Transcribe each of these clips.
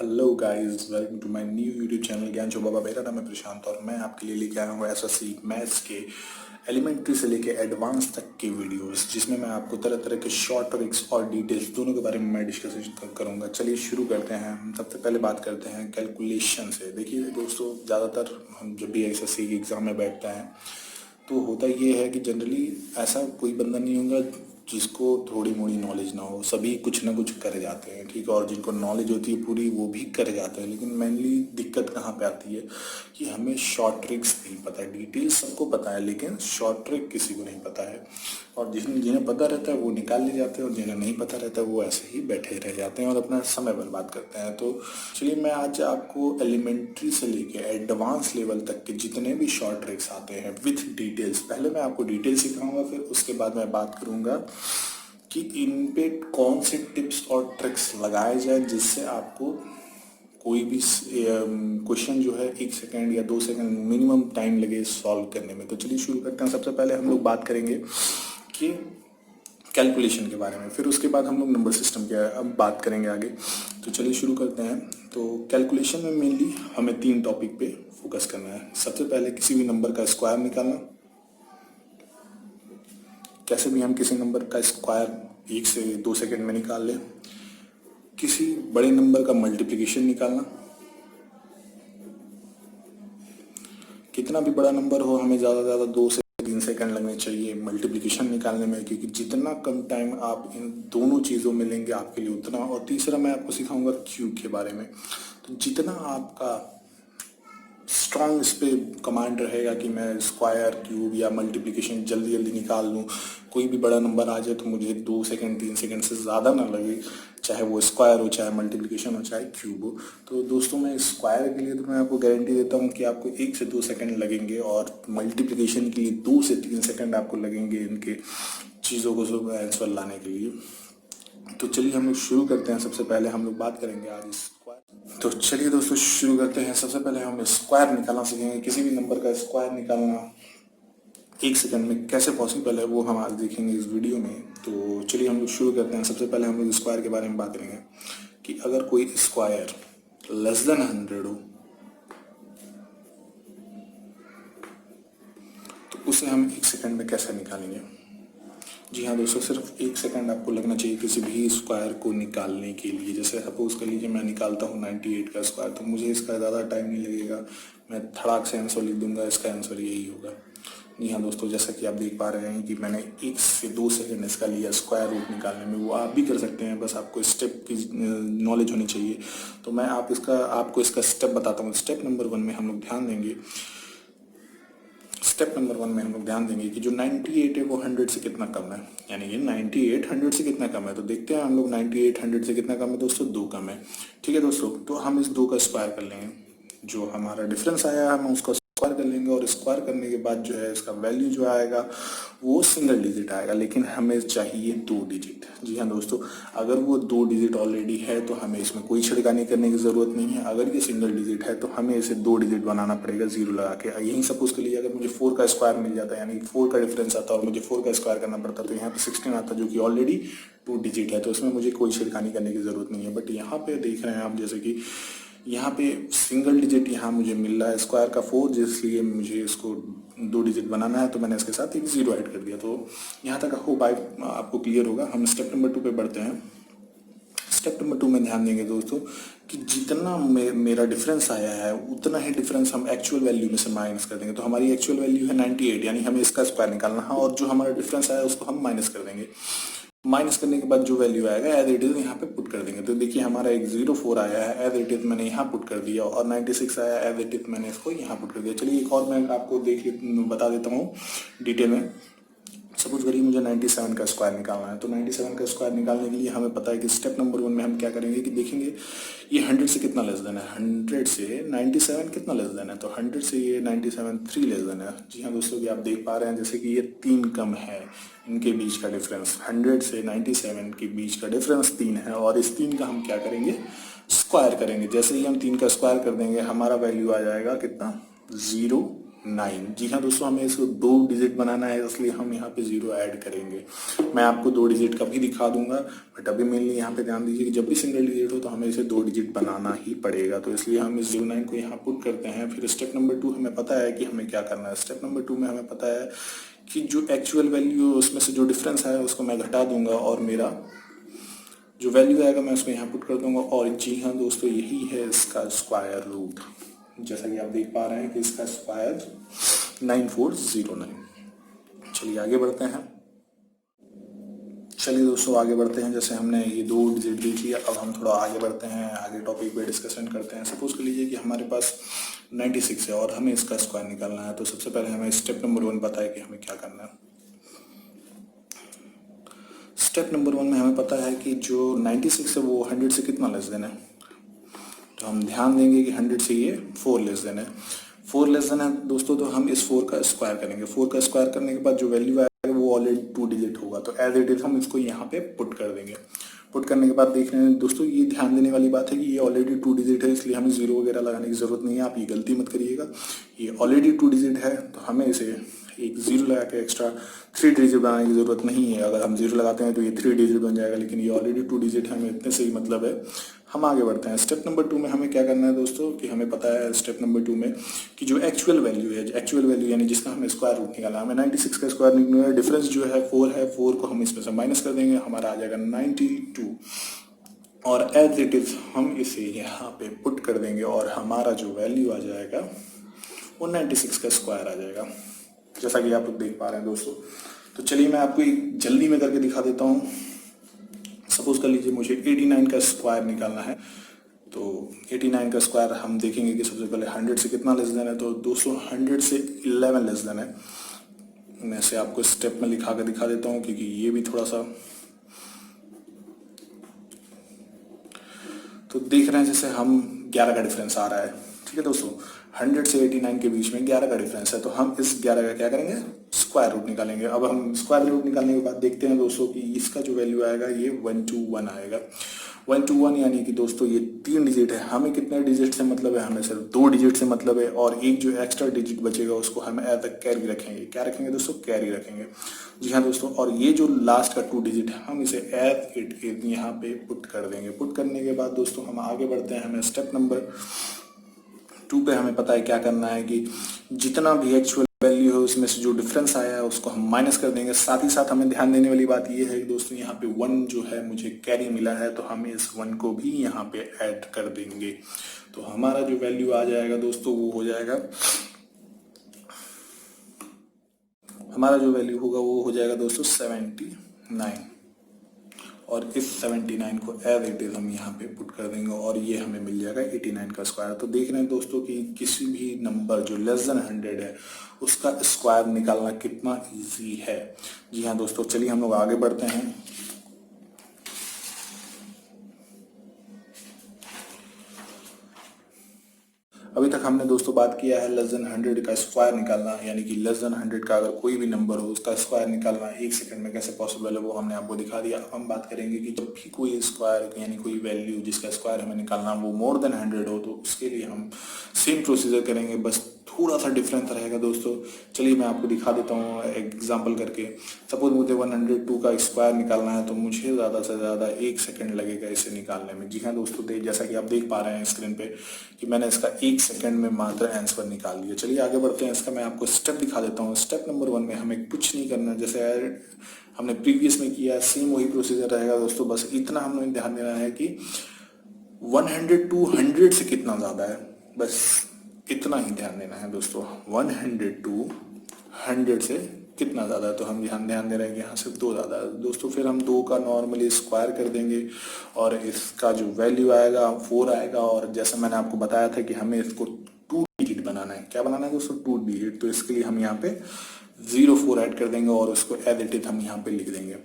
Hello guys, welcome to my new YouTube channel Gyan Chaubaba. मेरा नाम है प्रशांत और मैं आपके लिए लेके आया हूँ एसएससी मैथ्स के एलिमेंट्री से लेके एडवांस तक के वीडियोस, जिसमें मैं आपको तरह तरह के शॉर्ट ट्रिक्स और डिटेल्स दोनों के बारे में मैं डिस्कस करूँगा। चलिए शुरू करते हैं। हम सबसे पहले बात करते हैं कैलकुलेशन से। देखिए दोस्तों, ज़्यादातर हम जब भी एसएससी के एग्ज़ाम में बैठते हैं तो होता ये है कि जनरली ऐसा कोई बंदा नहीं होगा जिसको थोड़ी मोड़ी नॉलेज ना हो। सभी कुछ ना कुछ करे जाते हैं, ठीक है, और जिनको नॉलेज होती है पूरी वो भी करे जाते हैं। लेकिन मेनली दिक्कत कहाँ पे आती है कि हमें शॉर्ट ट्रिक्स नहीं पता है। डिटेल्स सबको पता है लेकिन शॉर्ट ट्रिक किसी को नहीं पता है, और जिन्हें पता रहता है वो निकाल ले जाते हैं और जिन्हें नहीं पता रहता है वो ऐसे ही बैठे रह जाते हैं और अपना समय बर्बाद करते हैं। तो चलिए मैं आज आपको एलिमेंट्री से लेके एडवांस लेवल तक के जितने भी शॉर्ट ट्रिक्स आते हैं विथ डिटेल्स, पहले मैं आपको डिटेल सिखाऊंगा, फिर उसके बाद मैं बात करूंगा कि इन पे कौन से टिप्स और ट्रिक्स लगाए जाए जिससे आपको कोई भी क्वेश्चन जो है 1 सेकंड या 2 सेकंड मिनिमम टाइम लगे सॉल्व करने में। तो चलिए शुरू करते हैं। सबसे पहले हम लोग बात करेंगे कि कैलकुलेशन के बारे में, फिर उसके बाद हम लोग नंबर सिस्टम के अब बात करेंगे आगे। तो चलिए शुरू करते हैं। तो कैलकुलेशन में मेनली हमें 3 टॉपिक पे फोकस करना है। सबसे पहले किसी भी नंबर का स्क्वायर निकालना। कैसे भी हम किसी नंबर का स्क्वायर 1 से 2 सेकंड में निकाल लें। किसी बड़े नंबर का मल्टीप्लिकेशन निकालना। कितना भी बड़ा नंबर हो हमें ज़्यादा से ज़्यादा 2 से 3 सेकंड लगने चाहिए मल्टीप्लिकेशन निकालने में, क्योंकि जितना कम टाइम आप इन दोनों चीज़ों में लेंगे आपके लिए उतना। और तीसरा मैं आपको सिखाऊंगा क्यूब के बारे में। तो जितना आपका स्ट्रांग इस पे कमांड रहेगा कि मैं स्क्वायर, क्यूब या मल्टीप्लिकेशन जल्दी जल्दी निकाल लूँ, कोई भी बड़ा नंबर आ जाए तो मुझे 2 सेकंड 3 सेकंड से ज़्यादा ना लगे, चाहे वो स्क्वायर हो, चाहे मल्टीप्लिकेशन हो, चाहे क्यूब हो। तो दोस्तों मैं स्क्वायर के लिए तो मैं आपको गारंटी देता हूँ कि आपको 1 से 2 सेकंड लगेंगे, और मल्टीप्लिकेशन के लिए 2 से 3 सेकंड आपको लगेंगे इनके चीज़ों को सब आंसर लाने के लिए। तो चलिए हम लोग शुरू करते हैं। सबसे पहले हम लोग बात करेंगे आज स्क्वायर। तो चलिए दोस्तों शुरू करते हैं। सबसे पहले हम स्क्वायर निकालना सीखेंगे। किसी भी नंबर का स्क्वायर निकालना 1 सेकंड में कैसे पॉसिबल है वो हम आज देखेंगे इस वीडियो में। तो चलिए हम लोग शुरू करते हैं। सबसे पहले हम लोग स्क्वायर के बारे में बात करेंगे कि अगर कोई स्क्वायर लेस देन 100 हो तो उसे हम 1 सेकंड में कैसे निकालेंगे। जी हाँ दोस्तों, सिर्फ 1 सेकंड आपको लगना चाहिए किसी भी स्क्वायर को निकालने के लिए। जैसे सपोज कर लीजिए मैं निकालता हूँ 98 का स्क्वायर, तो मुझे इसका ज़्यादा टाइम नहीं लगेगा, मैं धड़ाक से आंसर लिख दूंगा, इसका आंसर यही होगा। जी हाँ दोस्तों, जैसा कि आप देख पा रहे हैं कि मैंने 1 से 2 सेकंड इसका लिया स्क्वायर रूट निकालने में। वो आप भी कर सकते हैं, बस आपको स्टेप की नॉलेज होनी चाहिए। तो मैं आपको इसका स्टेप बताता हूँ। स्टेप नंबर 1 में हम लोग ध्यान देंगे कि जो 98 है वो 100 से कितना कम है, यानी कि 98 100 से कितना कम है। तो देखते हैं हम लोग 98 100 से कितना कम है दोस्तों, 2 कम है। ठीक है दोस्तों, तो हम इस 2 का स्क्वायर कर लेंगे। जो हमारा डिफरेंस आया हम उसको स्क्वायर कर लेंगे, और स्क्वायर करने के बाद जो है इसका वैल्यू जो आएगा वो सिंगल डिजिट आएगा, लेकिन हमें चाहिए 2 डिजिट। जी हाँ दोस्तों, अगर वो 2 डिजिट ऑलरेडी है तो हमें इसमें कोई छिड़कानी करने की ज़रूरत नहीं है। अगर ये सिंगल डिजिट है तो हमें इसे 2 डिजिट बनाना पड़ेगा जीरो लगा के। यही सपोज कर लीजिए अगर मुझे 4 का स्क्वायर मिल जाता है, यानी 4 का डिफरेंस आता और मुझे 4 का स्क्वायर करना पड़ता, तो यहाँ पे 16 आता जो कि ऑलरेडी 2 डिजिट है, तो इसमें मुझे कोई छिड़कानी करने की ज़रूरत नहीं है। बट यहाँ पे देख रहे हैं आप जैसे कि यहाँ पे सिंगल डिजिट यहाँ मुझे मिल रहा है स्क्वायर का 4, जिसलिए मुझे इसको 2 डिजिट बनाना है, तो मैंने इसके साथ एक 0 ऐड कर दिया। तो यहाँ तक होप आपको क्लियर होगा। हम स्टेप नंबर 2 पे बढ़ते हैं। स्टेप नंबर 2 में ध्यान देंगे दोस्तों कि जितना मेरा डिफरेंस आया है उतना ही डिफरेंस हम एक्चुअल वैल्यू में से माइनस कर देंगे। तो हमारी एक्चुअल वैल्यू है 98, यानी हमें इसका स्क्वायर निकालना है, और जो हमारा डिफरेंस आया उसको हम माइनस कर देंगे। माइनस करने के बाद जो वैल्यू आएगा एज इट इज यहाँ पे पुट कर देंगे। तो देखिए हमारा एक 04 आया है, एज इट इज मैंने यहाँ पुट कर दिया, और 96 आया एज इट इज मैंने इसको यहाँ पुट कर दिया। चलिए एक और मैं आपको बता देता हूँ डिटेल में। सपोज करिए मुझे 97 का स्क्वायर निकालना है। तो 97 का स्क्वायर निकालने के लिए हमें पता है कि स्टेप नंबर 1 में हम क्या करेंगे कि देखेंगे ये 100 से कितना लेस देन है। 100 से 97 कितना लेस देन है, तो 100 से ये 97 3 लेस देन है। जी हाँ दोस्तों, कि आप देख पा रहे हैं जैसे कि ये 3 कम है, इनके बीच का डिफरेंस 100 से 97 के बीच का डिफरेंस 3 है, और इस 3 का हम क्या करेंगे स्क्वायर करेंगे। जैसे ही हम 3 का स्क्वायर कर देंगे हमारा वैल्यू आ जाएगा कितना 0 9। जी हाँ दोस्तों, हमें इसको 2 डिजिट बनाना है, इसलिए हम यहाँ पे 0 ऐड करेंगे। मैं आपको 2 डिजिट का भी दिखा दूंगा, बट अभी मेनली यहाँ पे ध्यान दीजिए कि जब भी सिंगल डिजिट हो तो हमें इसे 2 डिजिट बनाना ही पड़ेगा। तो इसलिए हम इस 09 को यहाँ पुट करते हैं। फिर स्टेप नंबर 2 हमें पता है कि हमें क्या करना है। स्टेप नंबर 2 में हमें पता है कि जो एक्चुअल वैल्यू है उसमें से जो डिफरेंस है उसको मैं घटा दूंगा और मेरा जो वैल्यू आएगा मैं उसको यहाँ पुट कर दूंगा। और जी हाँ दोस्तों, यही है इसका स्क्वायर रूट। जैसा कि आप देख पा रहे हैं कि इसका स्क्वायर 9409। चलिए आगे बढ़ते हैं। चलिए दोस्तों आगे बढ़ते हैं। जैसे हमने ये 2 डिजिट देख लिया, अब हम थोड़ा आगे बढ़ते हैं, आगे टॉपिक पे डिस्कशन करते हैं। सपोज कर लीजिए कि हमारे पास 96 है और हमें इसका स्क्वायर निकालना है। तो सबसे पहले हमें स्टेप नंबर 1 पता है कि हमें क्या करना है। स्टेप नंबर 1 में हमें पता है कि जो 96 है वो 100 से कितना लेस देन है। तो हम ध्यान देंगे कि 100 से ये 4 लेस देन है। 4 लेस देन है दोस्तों, तो हम इस 4 का स्क्वायर करेंगे। 4 का स्क्वायर करने के बाद जो वैल्यू आएगा वो ऑलरेडी 2 डिजिट होगा। तो एज इट इज हम इसको यहाँ पे पुट कर देंगे। पुट करने के बाद देख रहे हैं दोस्तों, ये ध्यान देने वाली बात है कि ये ऑलरेडी 2 डिजिट है, इसलिए हमें 0 वगैरह लगाने की जरूरत नहीं है। आप ये गलती मत करिएगा। ये ऑलरेडी 2 डिजिट है तो हमें इसे एक 0 लगा के एक्स्ट्रा 3 डिजिट बनाने की जरूरत नहीं है। अगर हम 0 लगाते हैं तो ये 3 डिजिट बन जाएगा, लेकिन ये ऑलरेडी 2 डिजिट है, हमें इतने से ही मतलब है। हम आगे बढ़ते हैं। स्टेप नंबर 2 में हमें क्या करना है दोस्तों कि हमें पता है स्टेप नंबर 2 में कि जो एक्चुअल वैल्यू है, एक्चुअल वैल्यू यानी जिसका हमें स्क्वायर रूट निकालना है, हमें 96 का स्क्वायर निकालना है। डिफरेंस जो है 4 है, 4 को हम इसमें से माइनस कर देंगे, हमारा आ जाएगा 92। और एज इट इज हम इसे यहाँ पे पुट कर देंगे और हमारा जो वैल्यू आ जाएगा वो 96 का स्क्वायर आ जाएगा, जैसा कि आप लोग देख पा रहे हैं दोस्तों। तो चलिए मैं आपको एक जल्दी में करके दिखा देता हूँ। सपोज कर लीजिए मुझे 89 का स्क्वायर निकालना है। तो 89 का स्क्वायर हम देखेंगे कि सबसे पहले 100 से कितना लेस देन है। तो दोस्तों 100 से 11 लेस देन है। मैं इसे आपको स्टेप में लिखा कर दिखा देता हूँ क्योंकि ये भी थोड़ा सा, तो देख रहे हैं जैसे हम 11 का डिफरेंस आ रहा है। ठीक है दोस्तों, 100 से 89 के बीच में 11 का डिफरेंस है। तो हम इस 11 का क्या करेंगे, स्क्वायर रूट निकालेंगे। अब हम स्क्वायर रूट निकालने के बाद देखते हैं दोस्तों कि इसका जो वैल्यू आएगा ये 121 आएगा। 121 यानी कि दोस्तों ये 3 डिजिट है। हमें कितने डिजिट से मतलब है, हमें सिर्फ 2 डिजिट से मतलब है। और एक जो एक्स्ट्रा डिजिट बचेगा उसको हम एज अ कैरी रखेंगे। क्या रखेंगे दोस्तों, कैरी रखेंगे। जी हाँ दोस्तों, और ये जो लास्ट का 2 डिजिट है हम इसे एज इट इज यहाँ पे पुट कर देंगे। पुट करने के बाद दोस्तों हम आगे बढ़ते हैं। हमें स्टेप नंबर 2 पे हमें पता है क्या करना है कि जितना भी एक्चुअल वैल्यू है उसमें से जो डिफरेंस आया है उसको हम माइनस कर देंगे। साथ ही साथ हमें ध्यान देने वाली बात ये है कि दोस्तों यहाँ पे 1 जो है मुझे कैरी मिला है, तो हम इस 1 को भी यहाँ पे ऐड कर देंगे। तो हमारा जो वैल्यू आ जाएगा दोस्तों वो हो जाएगा, हमारा जो वैल्यू होगा वो हो जाएगा दोस्तों 79। और इस 79 को एज इट इज हम यहाँ पे पुट कर देंगे और ये हमें मिल जाएगा 89 का स्क्वायर। तो देख रहे हैं दोस्तों कि किसी भी नंबर जो लेस देन 100 है उसका स्क्वायर निकालना कितना इजी है। जी हाँ दोस्तों, चलिए हम लोग आगे बढ़ते हैं। अभी तक हमने दोस्तों बात किया है लेस देन 100 का स्क्वायर निकालना, यानी कि लेस देन 100 का अगर कोई भी नंबर हो उसका स्क्वायर निकालना 1 सेकंड में कैसे पॉसिबल है वो हमने आपको दिखा दिया। अब हम बात करेंगे कि जब भी कोई स्क्वायर यानी कोई वैल्यू जिसका स्क्वायर हमें निकालना वो मोर देन 100 हो तो उसके लिए हम सेम प्रोसीजर करेंगे, बस थोड़ा सा डिफरेंस रहेगा दोस्तों। चलिए मैं आपको दिखा देता हूँ एग्जाम्पल करके। सपोज मुझे 102 का स्क्वायर निकालना है तो मुझे ज़्यादा से ज़्यादा 1 सेकंड लगेगा इसे निकालने में। जी हाँ दोस्तों, जैसा कि आप देख पा रहे हैं स्क्रीन पे कि मैंने इसका 1 सेकंड में मात्र आंसर निकाल लिया। चलिए आगे बढ़ते हैं। इसका मैं आपको स्टेप दिखा देता हूँ। स्टेप नंबर 1 में हमें कुछ नहीं करना, जैसे हमने प्रीवियस में किया सेम वही प्रोसीजर रहेगा दोस्तों। बस इतना हमें ध्यान देना है कि 102 100 से कितना ज़्यादा है, बस इतना ही ध्यान देना है दोस्तों। 102 100 से कितना ज़्यादा है, तो हम ध्यान दे रहे हैं कि यहाँ से 2 ज़्यादा है दोस्तों। फिर हम 2 का नॉर्मली स्क्वायर कर देंगे और इसका जो वैल्यू आएगा 4 आएगा। और जैसा मैंने आपको बताया था कि हमें इसको 2 डिजिट बनाना है। क्या बनाना है दोस्तों, 2 डिजिट। तो इसके लिए हम यहाँ पे 04 ऐड कर देंगे और उसको एज इट इज हम यहाँ पे लिख देंगे।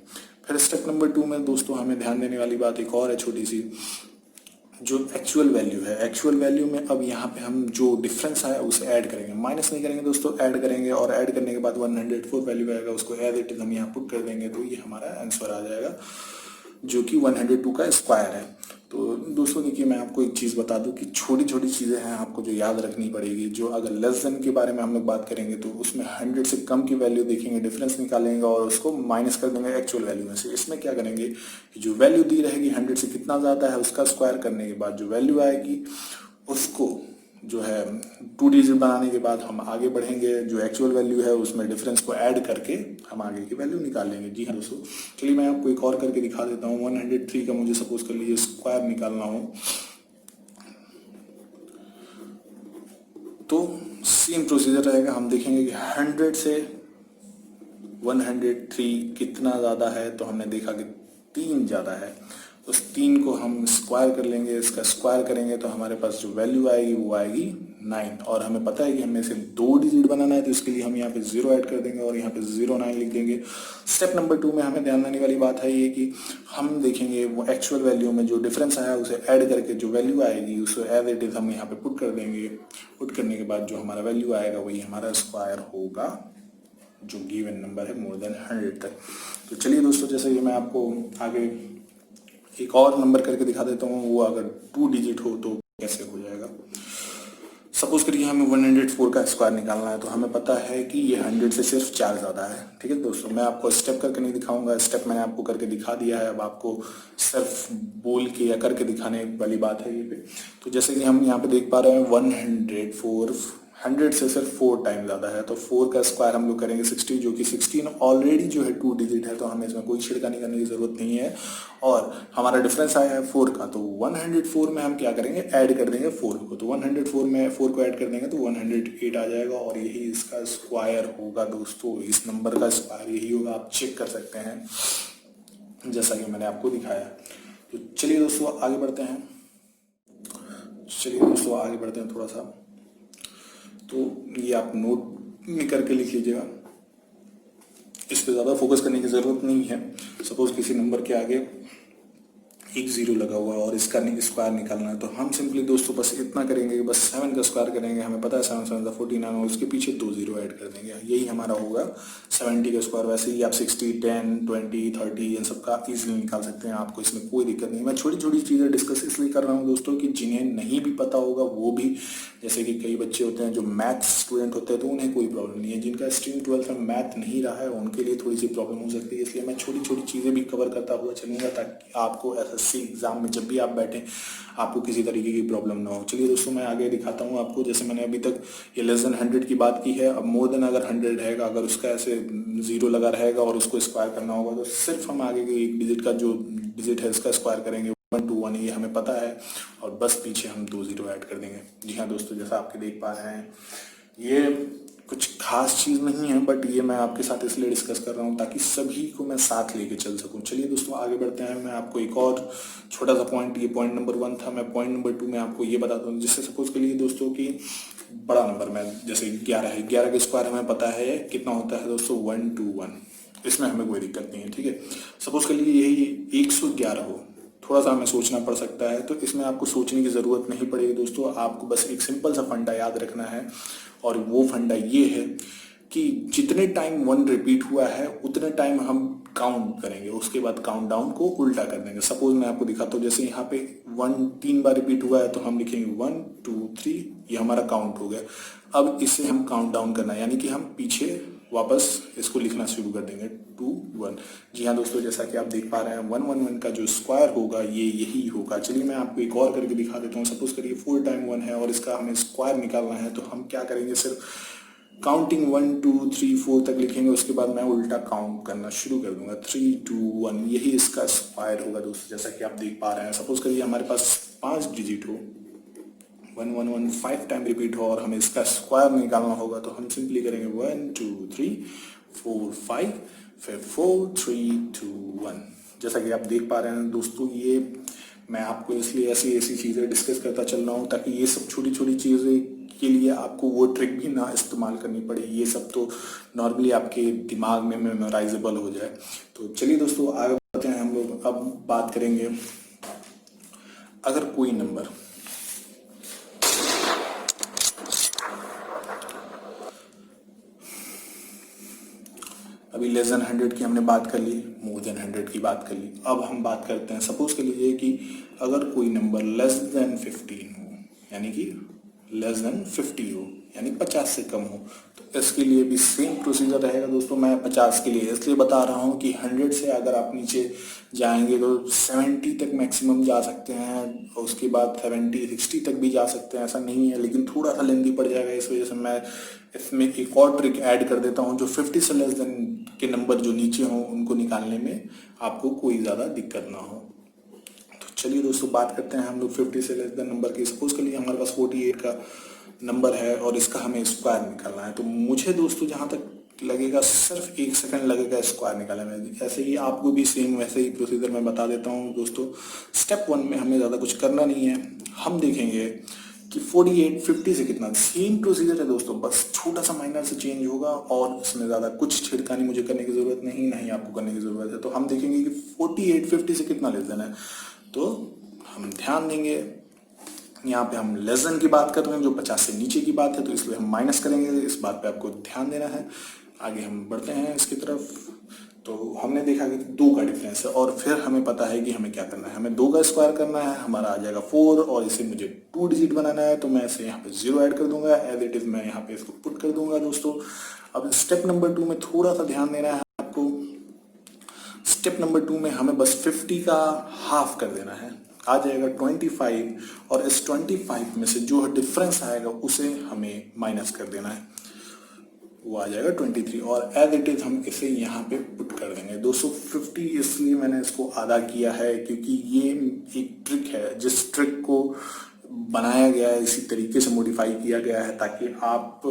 फिर स्टेप नंबर 2 में दोस्तों हमें ध्यान देने वाली बात एक और है छोटी सी, जो एक्चुअल वैल्यू है। एक्चुअल वैल्यू में अब यहाँ पे हम जो डिफरेंस आया उसे ऐड करेंगे, माइनस नहीं करेंगे दोस्तों, ऐड करेंगे। और ऐड करने के बाद 104 वैल्यू आएगा उसको एज इट इज हम यहाँ पुट कर देंगे, तो ये हमारा आंसर आ जाएगा जो कि 102 का स्क्वायर है। तो दोस्तों देखिए, मैं आपको एक चीज़ बता दूं कि छोटी छोटी चीज़ें हैं आपको जो याद रखनी पड़ेगी। जो अगर लेस देन के बारे में हम लोग बात करेंगे तो उसमें 100 से कम की वैल्यू देखेंगे, डिफरेंस निकालेंगे और उसको माइनस कर देंगे एक्चुअल वैल्यू में से। इसमें क्या करेंगे कि जो वैल्यू दी रहेगी 100 से कितना ज़्यादा है उसका स्क्वायर करने के बाद जो वैल्यू आएगी उसको जो है 2 डिजिट बनाने के बाद हम आगे बढ़ेंगे। जो एक्चुअल वैल्यू है उसमें डिफरेंस को ऐड करके हम आगे की वैल्यू निकाल लेंगे। जी हाँ दोस्तों, चलिए मैं आपको एक और करके दिखा देता हूँ। 103 का मुझे सपोज कर लीजिए स्क्वायर निकालना हो तो सेम प्रोसीजर रहेगा। हम देखेंगे कि 100 से 103 कितना ज़्यादा है, तो हमने देखा कि 3 ज़्यादा है। उस 3 को हम स्क्वायर कर लेंगे, इसका स्क्वायर करेंगे तो हमारे पास जो वैल्यू आएगी वो आएगी 9। और हमें पता है कि हमें इसे 2 डिजिट बनाना है, तो इसके लिए हम यहाँ पे 0 ऐड कर देंगे और यहाँ पे 09 लिख देंगे। स्टेप नंबर 2 में हमें ध्यान देने वाली बात है ये कि हम देखेंगे वो एक्चुअल वैल्यू में जो डिफरेंस आया उसे ऐड करके जो वैल्यू आएगी उसे एज इट इज हम यहाँ पे पुट कर देंगे। पुट करने के बाद जो हमारा वैल्यू आएगा वही हमारा स्क्वायर होगा, जो गिवन नंबर है मोर देन 100 तक। तो चलिए दोस्तों, जैसे ये मैं आपको आगे एक और नंबर करके दिखा देता हूँ। वो अगर 2 डिजिट हो तो कैसे हो जाएगा। सपोज करिए हमें 104 का स्क्वायर निकालना है, तो हमें पता है कि ये 100 से सिर्फ 4 ज़्यादा है। ठीक है दोस्तों, मैं आपको स्टेप करके नहीं दिखाऊंगा, स्टेप मैंने आपको करके दिखा दिया है। अब आपको सिर्फ बोल के या करके दिखाने वाली बात है ये पे। तो जैसे कि हम यहाँ पे देख पा रहे हैं 104 100 से सिर्फ 4 टाइम ज़्यादा है, तो 4 का स्क्वायर हम लोग करेंगे 60, जो कि 16 ऑलरेडी जो है 2 डिजिट है, तो हमें इसमें कोई छिड़कानी करने की ज़रूरत नहीं है। और हमारा डिफरेंस आया है 4 का, तो 104 में हम क्या करेंगे, ऐड कर देंगे 4 को। तो 104 में 4 को ऐड कर देंगे तो 108 आ जाएगा और यही इसका स्क्वायर होगा दोस्तों। इस नंबर का स्क्वायर यही होगा, आप चेक कर सकते हैं जैसा कि मैंने आपको दिखाया। तो चलिए दोस्तों आगे बढ़ते हैं। थोड़ा सा, तो ये आप नोट में करके लिख लीजिएगा, इस पे ज़्यादा फोकस करने की ज़रूरत नहीं है। सपोज किसी नंबर के आगे एक 0 लगा हुआ है और इसका स्क्वायर निकालना है, तो हम सिंपली दोस्तों बस इतना करेंगे कि बस 7 का स्क्वायर करेंगे। हमें पता है 7 7 49 और उसके पीछे 2 0 ऐड कर देंगे, यही हमारा होगा 70 का स्क्वायर। वैसे ही आप 60 10 20 30 इन सब का ईजिली निकाल सकते हैं, आपको इसमें कोई दिक्कत नहीं। मैं छोटी छोटी चीज़ें डिस्कस इसलिए कर रहा हूँ दोस्तों कि जिन्हें नहीं भी पता होगा वो भी, जैसे कि कई बच्चे होते हैं जो मैथ स्टूडेंट होते हैं तो उन्हें कोई प्रॉब्लम नहीं है। जिनका स्ट्रीम 12 में मैथ नहीं रहा है उनके लिए थोड़ी सी प्रॉब्लम हो सकती है, इसलिए मैं छोटी छोटी चीज़ें भी कवर करता हुआ चलूँगा ताकि आपको एसएससी एग्जाम में जब भी आप बैठें आपको किसी तरीके की प्रॉब्लम ना हो। चलिए दोस्तों, मैं आगे दिखाता हूँ आपको। जैसे मैंने अभी तक ये लेस देन 100 की बात की है, अब मोर देन अगर 100 रहेगा, अगर उसका ऐसे 0 लगा रहेगा और उसको स्क्वायर करना होगा तो सिर्फ हम आगे के एक डिजिट का जो डिजिट है इसका स्क्वायर करेंगे। 1 2 1 ये हमें पता है और बस पीछे हम 2 0 ऐड कर देंगे। जी हाँ दोस्तों, जैसा आपके देख पा रहे हैं ये कुछ खास चीज़ नहीं है, बट ये मैं आपके साथ इसलिए डिस्कस कर रहा हूँ ताकि सभी को मैं साथ लेके चल सकूँ। चलिए दोस्तों आगे बढ़ते हैं। मैं आपको एक और छोटा सा पॉइंट, ये पॉइंट नंबर 1 था, मैं पॉइंट नंबर 2 में आपको ये बताता हूँ। जिससे सपोज के लिए दोस्तों कि बड़ा नंबर में जैसे 11 है, 11 का स्क्वायर हमें पता है कितना होता है दोस्तों, 121। इसमें हमें कोई दिक्कत नहीं है। ठीक है, सपोज के लिए यही 111 हो, थोड़ा सा हमें सोचना पड़ सकता है, तो इसमें आपको सोचने की ज़रूरत नहीं पड़ेगी दोस्तों। आपको बस एक सिंपल सा फंडा याद रखना है और वो फंडा ये है कि जितने टाइम 1 रिपीट हुआ है उतने टाइम हम काउंट करेंगे, उसके बाद काउंट डाउन को उल्टा कर देंगे। सपोज मैं आपको दिखाता हूँ, जैसे यहाँ पे 1 3 बार रिपीट हुआ है तो हम लिखेंगे 1 2 3, ये हमारा काउंट हो गया। अब इससे हम काउंट डाउन करना है, यानी कि हम पीछे वापस इसको लिखना शुरू कर देंगे 2 1। जी हाँ दोस्तों, जैसा कि आप देख पा रहे हैं 111 का जो स्क्वायर होगा ये यही होगा। चलिए मैं आपको एक और करके दिखा देता हूँ। सपोज करिए 4 टाइम 1 है और इसका हमें स्क्वायर निकालना है, तो हम क्या करेंगे, सिर्फ काउंटिंग 1 2 3 4 तक लिखेंगे, उसके बाद मैं उल्टा काउंट करना शुरू कर दूंगा 3 2 1, यही इसका स्क्वायर होगा दोस्तों। जैसा कि आप देख पा रहे हैं, सपोज करिए हमारे पास 5 डिजिट हो, 1 1 1 5 टाइम रिपीट हो और हमें इसका स्क्वायर निकालना होगा, तो हम सिंपली करेंगे 1 2 3 4 5 फिर 4 3 2 1। जैसा कि आप देख पा रहे हैं दोस्तों, ये मैं आपको इसलिए ऐसी ऐसी चीज़ें डिस्कस करता चल रहा हूँ ताकि ये सब छोटी छोटी चीज़ें के लिए आपको वो ट्रिक भी ना इस्तेमाल करनी पड़े, ये सब तो नॉर्मली आपके दिमाग में मेमोराइजेबल हो जाए। तो चलिए दोस्तों आगे बढ़ते हैं हम लोग। अब बात करेंगे, अगर कोई नंबर अभी लेस देन 100 की हमने बात कर ली, मोर देन 100 की बात कर ली। अब हम बात करते हैं, सपोज कर लीजिए कि अगर कोई नंबर लेस देन 15 हो, यानी कि लेस देन 50 हो, यानी 50 से कम हो, तो इसके लिए भी सेम प्रोसीजर रहेगा दोस्तों। मैं 50 के लिए इसलिए बता रहा हूँ कि 100 से अगर आप नीचे जाएंगे तो 70 तक मैक्सिमम जा सकते हैं, और उसके बाद 70 60 तक भी जा सकते हैं, ऐसा नहीं है, लेकिन थोड़ा सा लेंदी पड़ जाएगा। इस वजह से मैं इसमें एक और ट्रिक ऐड कर देता हूँ, जो 50 से लेस देन के नंबर जो नीचे हों उनको निकालने में आपको कोई ज़्यादा दिक्कत ना हो। तो चलिए दोस्तों, बात करते हैं हम लोग 50 से लेस देन नंबर की। सपोज के लिए हमारे पास 48 का नंबर है और इसका हमें स्क्वायर निकालना है। तो मुझे दोस्तों जहाँ तक लगेगा सिर्फ 1 सेकंड लगेगा स्क्वायर निकालने में। ऐसे ही आपको भी सेम वैसे ही प्रोसीजर मैं बता देता हूँ दोस्तों। स्टेप 1 में हमें ज़्यादा कुछ करना नहीं है, हम देखेंगे कि 48 50 से कितना, सेम प्रोसीजर है दोस्तों, बस छोटा सा माइनर से चेंज होगा और इसमें ज़्यादा कुछ छिड़कानी मुझे करने की ज़रूरत नहीं, नहीं आपको करने की ज़रूरत है। तो हम देखेंगे कि 48 50 से कितना लेस देन है, तो हम ध्यान देंगे यहाँ पे हम लेस देन की बात कर रहे हैं, जो 50 से नीचे की बात है, तो इसलिए हम माइनस करेंगे। इस बात पे आपको ध्यान देना है। आगे हम बढ़ते हैं इसकी तरफ। तो हमने देखा कि 2 का डिफरेंस है और फिर हमें पता है कि हमें क्या करना है, हमें 2 का स्क्वायर करना है, हमारा आ जाएगा 4 और इसे मुझे 2 डिजिट बनाना है। तो मैं इसे यहाँ पे 0 ऐड कर दूंगा, एज इट इज मैं यहाँ पे इसको पुट कर दूंगा दोस्तों। अब स्टेप नंबर 2 में थोड़ा सा ध्यान देना है आपको। स्टेप नंबर 2 में हमें बस 50 का हाफ कर देना है, आ जाएगा 25, और इस 25 में से जो डिफरेंस आएगा उसे हमें माइनस कर देना है, वो आ जाएगा 23, और एज इट इज हम इसे यहाँ पे पुट कर देंगे दोस्तों। 50 इसलिए मैंने इसको आधा किया है क्योंकि ये एक ट्रिक है, जिस ट्रिक को बनाया गया है इसी तरीके से मॉडिफाई किया गया है, ताकि आप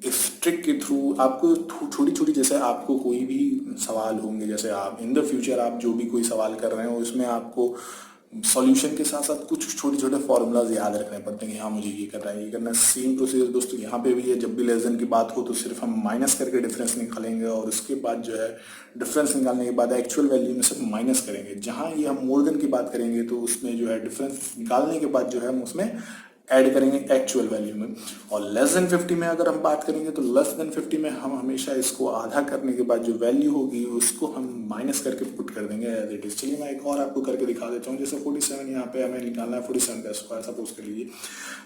इस ट्रिक के थ्रू आपको छोटी छोटी, जैसे आपको कोई भी सवाल होंगे, जैसे आप इन द फ्यूचर आप जो भी कोई सवाल कर रहे हो उसमें आपको सॉल्यूशन के साथ साथ कुछ छोटे छोटे फॉर्मूलाज याद रखने पड़ते हैं कि हाँ मुझे ये करना है, ये करना है। सेम प्रोसीजर दोस्तों यहाँ पे भी है। जब भी लेस देन की बात हो तो सिर्फ हम माइनस करके डिफरेंस निकालेंगे, और उसके बाद जो है डिफरेंस निकालने के बाद एक्चुअल वैल्यू में सिर्फ माइनस करेंगे। जहाँ ये हम मोर देन की बात करेंगे तो उसमें जो है डिफरेंस निकालने के बाद जो है हम उसमें ऐड करेंगे एक्चुअल वैल्यू में। और लेस देन 50 में अगर हम बात करेंगे तो लेस देन 50 में हम हमेशा इसको आधा करने के बाद जो वैल्यू होगी उसको हम माइनस करके पुट कर देंगे एज इट इज। चलिए मैं एक और आपको करके दिखा देता हूँ। जैसे 47 यहाँ पे हमें निकालना है, 47 का स्क्वायर सपोज कर लीजिए,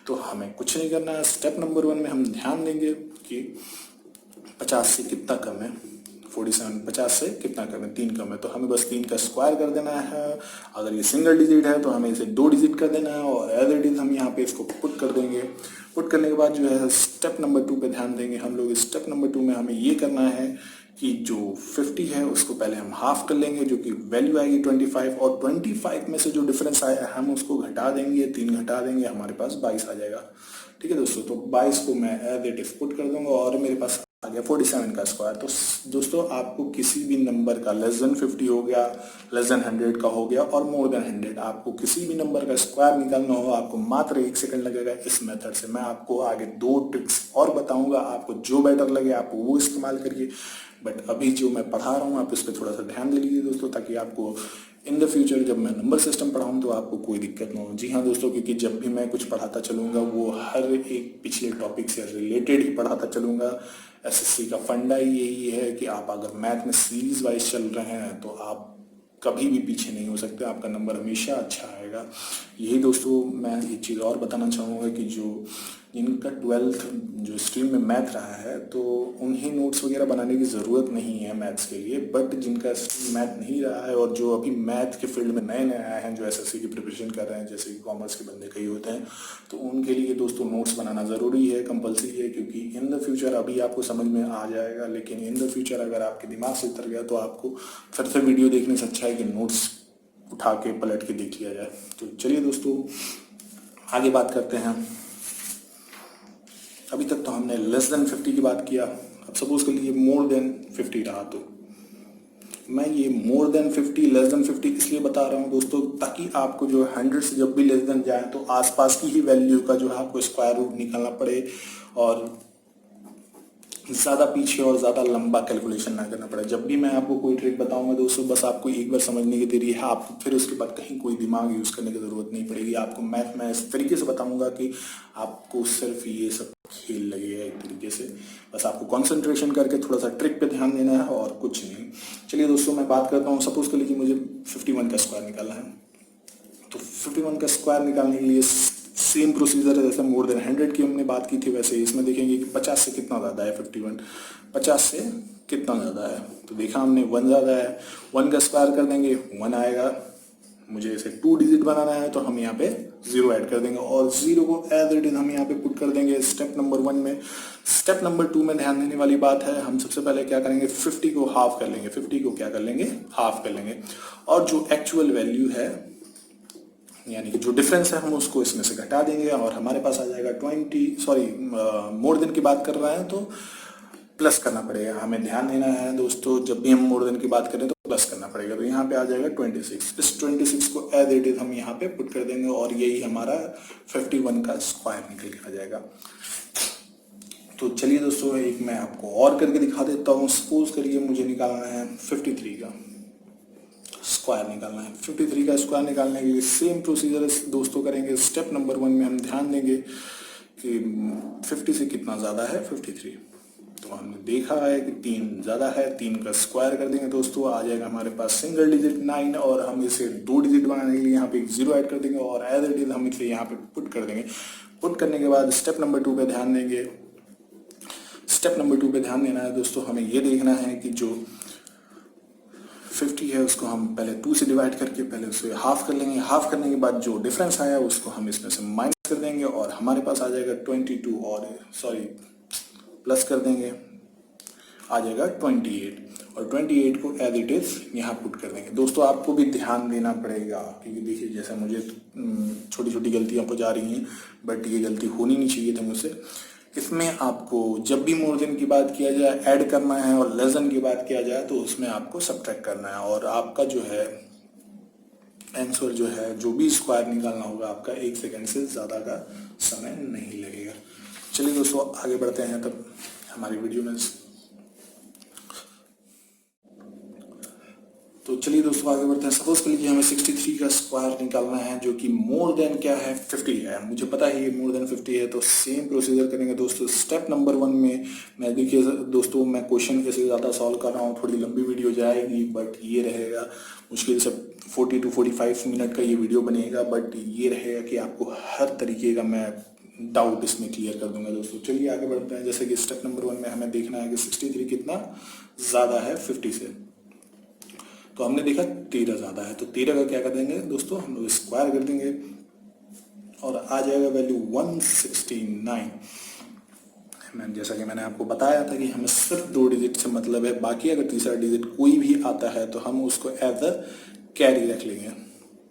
तो हमें कुछ नहीं करना है। स्टेप नंबर 1 में हम ध्यान देंगे कि 50 से कितना कम है, 47 50 से कितना कम है, 3 कम है, तो हमें बस 3 का स्क्वायर कर देना है। अगर ये सिंगल डिजिट है तो हमें इसे 2 डिजिट कर देना है, और एज इट इज हम यहाँ पे इसको पुट कर देंगे। पुट करने के बाद जो है स्टेप नंबर 2 पे ध्यान देंगे हम लोग। स्टेप नंबर 2 में हमें ये करना है कि जो 50 है उसको पहले हम हाफ कर लेंगे, जो कि वैल्यू आएगी 25, और 25 में से जो डिफरेंस आया हम उसको घटा देंगे, 3 घटा देंगे, हमारे पास 22 आ जाएगा। ठीक है दोस्तों, तो 22 को मैं एज इट इज पुट कर दूंगा और मेरे पास आ गया 47 का स्क्वायर। तो दोस्तों आपको किसी भी नंबर का लेस देन 50 हो गया, लेस देन 100 का हो गया, और मोर देन 100, आपको किसी भी नंबर का स्क्वायर निकालना हो आपको मात्र 1 सेकंड लगेगा इस मेथड से। मैं आपको आगे 2 ट्रिक्स और बताऊंगा, आपको जो बेटर लगे आप वो इस्तेमाल करिए, बट अभी जो मैं पढ़ा रहा हूँ आप इस पर थोड़ा सा ध्यान दे लीजिए दोस्तों, ताकि आपको इन द फ्यूचर जब मैं नंबर सिस्टम पढ़ाऊँ तो आपको कोई दिक्कत ना हो। जी हाँ दोस्तों, क्योंकि जब भी मैं कुछ पढ़ाता चलूँगा वो हर एक पिछले टॉपिक से रिलेटेड ही पढ़ाता चलूँगा। एसएससी का फंडा ही यही है कि आप अगर मैथ में सीरीज वाइज चल रहे हैं तो आप कभी भी पीछे नहीं हो सकते, आपका नंबर हमेशा अच्छा आएगा। यही दोस्तों मैं एक चीज़ और बताना चाहूँगा कि जो जिनका 12th जो स्ट्रीम में मैथ रहा है तो उन्हें नोट्स वगैरह बनाने की ज़रूरत नहीं है मैथ्स के लिए, बट जिनका स्ट्रीम मैथ नहीं रहा है और जो अभी मैथ के फील्ड में नए नए आए हैं, जो एसएससी की प्रिपरेशन कर रहे हैं, जैसे कि कॉमर्स के बंदे कई होते हैं, तो उनके लिए दोस्तों नोट्स बनाना ज़रूरी है, कंपलसरी है, क्योंकि इन द फ्यूचर अभी आपको समझ में आ जाएगा, लेकिन इन द फ्यूचर अगर आपके दिमाग से उतर गया तो आपको फिर से वीडियो देखने से अच्छा है कि नोट्स उठा के पलट के देख लिया जाए। तो चलिए दोस्तों आगे बात करते हैं। अभी तक तो हमने लेस देन 50 की बात किया, अब सपोज कर लीजिए मोर देन 50 रहा। तो मैं ये मोर देन 50 लेस देन 50 इसलिए बता रहा हूँ दोस्तों, ताकि आपको जो 100 से जब भी लेस देन जाए तो आसपास की ही वैल्यू का जो है आपको स्क्वायर रूट निकालना पड़े, और ज़्यादा पीछे और ज़्यादा लंबा कैलकुलेशन ना करना पड़े। जब भी मैं आपको कोई ट्रिक बताऊंगा दोस्तों, बस आपको एक बार समझने की देरी है, आपको फिर उसके बाद कहीं कोई दिमाग यूज़ करने की ज़रूरत नहीं पड़ेगी। आपको मैथ में इस तरीके से बताऊंगा कि आपको सिर्फ ये सब खेल लगेगा एक तरीके से। बस आपको कॉन्सेंट्रेशन करके थोड़ा सा ट्रिक पे ध्यान देना है और कुछ नहीं। चलिए दोस्तों, मैं बात करता हूँ। सपोज कर लीजिए मुझे 51 का स्क्वायर निकालना है, तो 51 का स्क्वायर निकालने के लिए सेम प्रोसीजर है जैसे मोर देन 100 की हमने बात की थी, वैसे इसमें देखेंगे कि 50 से कितना ज़्यादा है 51, 50 से कितना ज़्यादा है। तो देखा हमने 1 ज़्यादा है, 1 का स्क्वायर कर देंगे 1 आएगा। मुझे इसे 2 डिजिट बनाना है तो हम यहाँ पे 0 ऐड कर देंगे और 0 को एज इट इज हम यहाँ पे पुट कर देंगे स्टेप नंबर 1 में। स्टेप नंबर 2 में ध्यान देने वाली बात है, हम सबसे पहले क्या करेंगे, 50 को हाफ कर लेंगे। 50 को क्या कर लेंगे, हाफ कर लेंगे, और जो एक्चुअल वैल्यू है यानी कि जो डिफरेंस है हम उसको इसमें से घटा देंगे और हमारे पास आ जाएगा 20, सॉरी मोर देन की बात कर रहे हैं तो प्लस करना पड़ेगा। हमें ध्यान देना है दोस्तों, जब भी हम मोर देन की बात करें तो प्लस करना पड़ेगा। तो यहाँ पे आ जाएगा 26। इस 26 को एज इट इज हम यहाँ पे पुट कर देंगे और यही हमारा 51 का स्क्वायर निकल के आ जाएगा। तो चलिए दोस्तों, एक मैं आपको और करके दिखा देता हूँ। सपोज करिए मुझे निकालना है 53 का स्क्वायर निकालना है। 53 का स्क्वायर निकालने के लिए सेम प्रोसीजर दोस्तों करेंगे। स्टेप नंबर 1 में हम ध्यान देंगे कि 50 से कितना ज़्यादा है 53। तो हमने देखा है कि 3 ज़्यादा है, 3 का स्क्वायर कर देंगे दोस्तों, आ जाएगा हमारे पास सिंगल डिजिट 9 और हम इसे 2 डिजिट बनाने के लिए यहाँ पे एक 0 ऐड कर देंगे और एज इट इज हम इसे यहाँ पे पुट कर देंगे। पुट करने के बाद स्टेप नंबर 2 पे ध्यान देंगे। स्टेप नंबर 2 पे ध्यान देना है दोस्तों, हमें ये देखना है कि जो 50 है उसको हम पहले 2 से डिवाइड करके पहले उसे हाफ कर लेंगे। हाफ करने के बाद जो डिफरेंस आया उसको हम इसमें से माइनस कर देंगे और हमारे पास आ जाएगा 22 और सॉरी प्लस कर देंगे, आ जाएगा 28 और 28 को एज इट इज यहाँ पुट कर देंगे। दोस्तों आपको भी ध्यान देना पड़ेगा क्योंकि देखिए जैसे मुझे छोटी छोटी गलतियाँ हो जा रही हैं, बट ये गलती होनी नहीं चाहिए थी मुझसे। इसमें आपको जब भी मोर देन की बात किया जाए ऐड करना है और लेस देन की बात किया जाए तो उसमें आपको सब्ट्रैक्ट करना है और आपका जो है आंसर जो है जो भी स्क्वायर निकालना होगा आपका 1 सेकंड से ज़्यादा का समय नहीं लगेगा। चलिए दोस्तों आगे बढ़ते हैं तब हमारी वीडियो में। तो चलिए दोस्तों आगे बढ़ते हैं। सपोज कर लीजिए हमें 63 का स्क्वायर निकालना है जो कि मोर देन क्या है 50 है। मुझे पता है ये मोर देन 50 है, तो सेम प्रोसीजर करेंगे दोस्तों। स्टेप नंबर 1 में मैं देखिए दोस्तों मैं क्वेश्चन कैसे ज़्यादा सॉल्व कर रहा हूँ, थोड़ी लंबी वीडियो जाएगी बट ये रहेगा मुश्किल से 40 to 45 मिनट का ये वीडियो बनेगा, बट ये रहेगा कि आपको हर तरीके का मैं डाउट इसमें क्लियर कर दूंगा दोस्तों। चलिए आगे बढ़ते हैं। जैसे कि स्टेप नंबर 1 में हमें देखना है कि 63 कितना ज़्यादा है 50 से। तो हमने देखा 13 ज़्यादा है, तो 13 का क्या कर देंगे दोस्तों, हम लोग स्क्वायर कर देंगे और आ जाएगा वैल्यू 169। जैसा कि मैंने आपको बताया था कि हमें सिर्फ 2 डिजिट से मतलब है, बाकी अगर तीसरा डिजिट कोई भी आता है तो हम उसको एज अ कैरी रख लेंगे।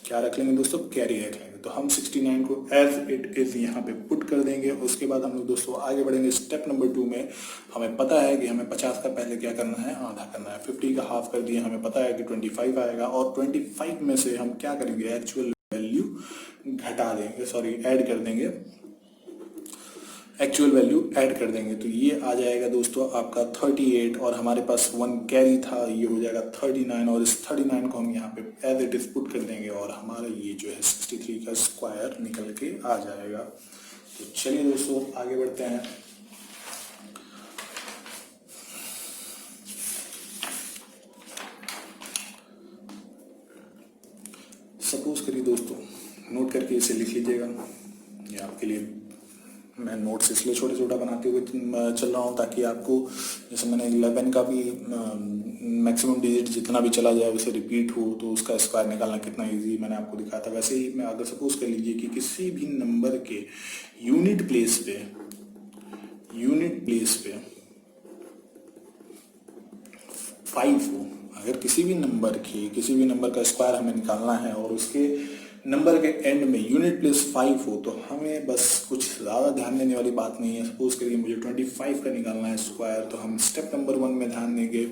क्या रख लेंगे दोस्तों, कैरी रख लेंगे। तो हम 69 को एज इट इज यहाँ पे पुट कर देंगे। उसके बाद हम लोग दोस्तों आगे बढ़ेंगे। स्टेप नंबर 2 में हमें पता है कि हमें 50 का पहले क्या करना है, आधा करना है। 50 का हाफ कर दिया, हमें पता है कि 25 आएगा और 25 में से हम क्या करेंगे, एक्चुअल वैल्यू घटा देंगे, सॉरी ऐड कर देंगे, एक्चुअल वैल्यू ऐड कर देंगे। तो ये आ जाएगा दोस्तों आपका 38 और हमारे पास 1 कैरी था, ये हो जाएगा 39 और इस 39 को हम यहाँ पे एज इट इज पुट कर देंगे और हमारा ये जो है 63 का स्क्वायर निकल के आ जाएगा। तो चलिए दोस्तों आगे बढ़ते हैं। सपोज करिए दोस्तों, नोट करके इसे लिख लीजिएगा। ये आपके लिए मैं नोट्स इसलिए छोटे छोटा बनाते हुए चल रहा हूँ ताकि आपको, जैसे मैंने 11 का भी मैक्सिमम डिजिट जितना भी चला जाए उसे रिपीट हो तो उसका स्क्वायर निकालना कितना इजी मैंने आपको दिखाया था। वैसे ही मैं अगर सपोज कर लीजिए कि किसी भी नंबर के यूनिट प्लेस पे 5 हो, अगर किसी भी नंबर का स्क्वायर हमें निकालना है और उसके नंबर के एंड में यूनिट प्लेस 5 हो तो हमें बस कुछ ज़्यादा ध्यान देने वाली बात नहीं है। सपोज करिए मुझे 25 का निकालना है स्क्वायर, तो हम स्टेप नंबर 1 में ध्यान देंगे।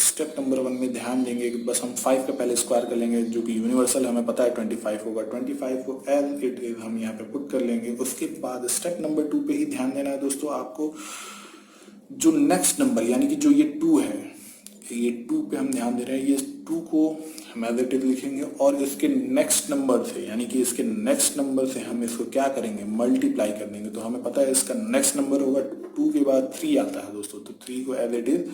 स्टेप नंबर 1 में ध्यान देंगे कि बस हम 5 का पहले स्क्वायर कर लेंगे जो कि यूनिवर्सल हमें पता है 25 होगा। 25 को एज इट इज हम यहाँ पे पुट कर लेंगे। उसके बाद स्टेप नंबर 2 पे ही ध्यान देना है दोस्तों आपको। जो नेक्स्ट नंबर यानी कि जो ये 2 है, ये 2 पे हम ध्यान दे रहे हैं, ये 2 को हम एज इट इज लिखेंगे और इसके नेक्स्ट नंबर से यानी कि इसके नेक्स्ट नंबर से हम इसको क्या करेंगे, मल्टीप्लाई कर देंगे। तो हमें पता है इसका नेक्स्ट नंबर होगा 2 के बाद 3 आता है दोस्तों, तो 3 को एज इट इज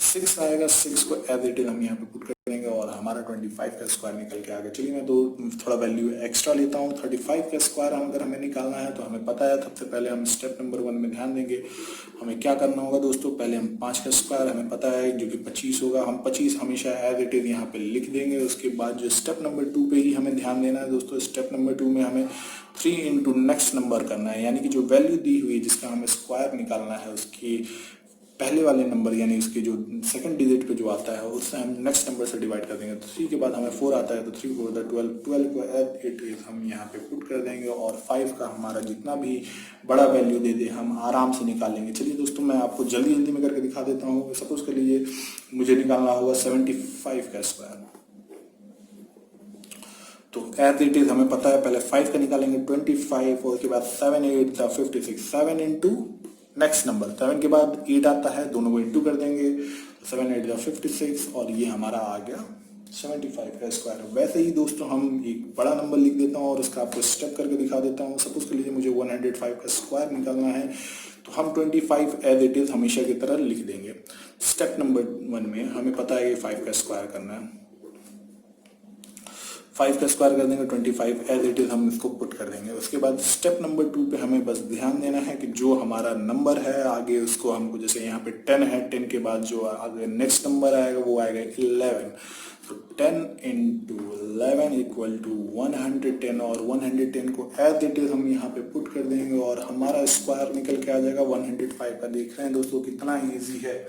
6 आएगा, 6 को एज इट इज हम यहाँ पे पुट करेंगे और हमारा 25 का स्क्वायर निकल के आ गया। चलिए मैं तो थोड़ा वैल्यू एक्स्ट्रा लेता हूँ। 35 का स्क्वायर अगर हमें निकालना है तो हमें पता है सबसे पहले हम स्टेप नंबर 1 में ध्यान देंगे। हमें क्या करना होगा दोस्तों, पहले हम 5 का स्क्वायर हमें पता है जो कि 25 होगा, हम 25 हमेशा एज इट इज यहाँ पे लिख देंगे। उसके बाद जो स्टेप नंबर 2 पे ही हमें ध्यान देना है दोस्तों। स्टेप नंबर 2 में हमें 3 इंटू नेक्स्ट नंबर करना है, यानी कि जो वैल्यू दी हुई है जिसका हमें स्क्वायर निकालना है उसकी पहले वाले नंबर यानी उसके जो सेकंड डिजिट पे जो आता है उससे हम नेक्स्ट नंबर से डिवाइड कर देंगे। तो 3 के बाद हमें 4 आता है तो 3 4 12, 12 को एज इट इज हम यहाँ पे पुट कर देंगे और 5 का हमारा जितना भी बड़ा वैल्यू दे दे हम आराम से निकालेंगे। चलिए दोस्तों मैं आपको जल्दी जल्दी में करके दिखा देता हूँ। सपोज कर लीजिए मुझे निकालना होगा 75 का स्क्वायर, तो एज इट इज हमें पता है पहले 5 का निकालेंगे 25 और उसके बाद 7 8 56, 7 इंटू नेक्स्ट नंबर, 7 के बाद 8 आता है, दोनों को इंटू कर देंगे, 7 8 56 और ये हमारा आ गया 75 का स्क्वायर। वैसे ही दोस्तों हम एक बड़ा नंबर लिख देता हूँ और उसका आपको स्टेप करके दिखा देता हूँ। सपोज कर लीजिए मुझे 105 का स्क्वायर निकालना है तो हम 25 एज इट इज हमेशा की तरह लिख देंगे। स्टेप नंबर 1 में हमें पता है कि 5 का स्क्वायर करना है, 5 का स्क्वायर कर देंगे 25 एज इट इज हम इसको पुट कर देंगे। उसके बाद स्टेप नंबर 2 पे हमें बस ध्यान देना है कि जो हमारा नंबर है आगे उसको हमको, जैसे यहाँ पे 10 है, 10 के बाद जो आगे नेक्स्ट नंबर आएगा वो आएगा 11, तो 10 इंटू 11 इक्वल टू 110 और 110 को एज इट इज हम यहाँ पे पुट कर देंगे और हमारा स्क्वायर निकल के आ जाएगा 105 का। देख रहे हैं दोस्तों कितना ईजी है।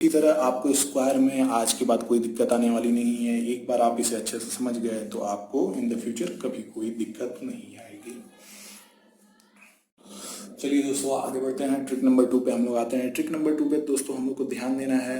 इसी तरह आपको स्क्वायर में आज के बाद कोई दिक्कत आने वाली नहीं है। एक बार आप इसे अच्छे से समझ गए तो आपको इन द फ्यूचर कभी कोई दिक्कत नहीं आएगी। चलिए दोस्तों आगे बढ़ते हैं। ट्रिक नंबर 2 पे हम लोग आते हैं। ट्रिक नंबर 2 पे दोस्तों हम लोग को ध्यान देना है